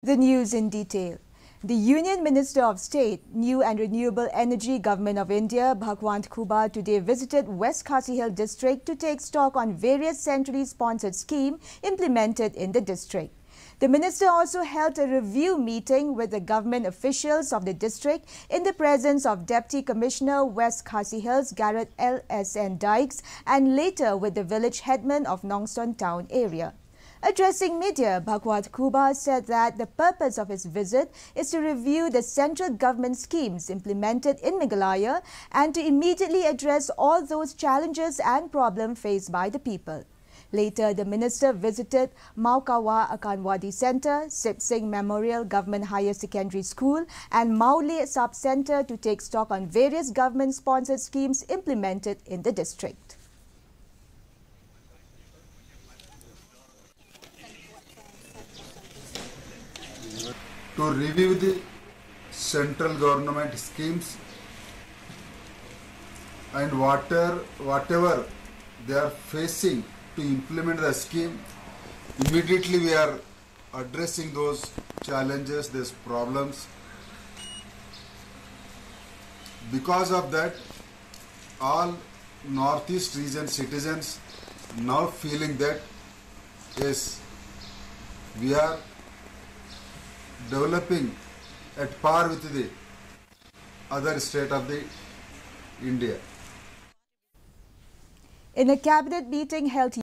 The news in detail. The Union Minister of State, New and Renewable Energy, Government of India, Bhagwant Khubba, today visited West Khasi Hill district to take stock on various centrally sponsored schemes implemented in the district. The minister also held a review meeting with the government officials of the district in the presence of Deputy Commissioner West Khasi Hills Garrett L.S.N. Dykes and later with the village headman of Nongson town area. Addressing media, Bhagwant Khubba said that the purpose of his visit is to review the central government schemes implemented in Meghalaya and to immediately address all those challenges and problems faced by the people. Later, the minister visited Maukawa Akanwadi Centre, Sip Singh Memorial Government Higher Secondary School and Maule Sub-Centre to take stock on various government-sponsored schemes implemented in the district. To review the central government schemes and whatever they are facing to implement the scheme, immediately we are addressing those challenges, these problems. Because of that, all Northeast region citizens now feeling that yes, we are developing at par with the other state of the India. In a cabinet meeting held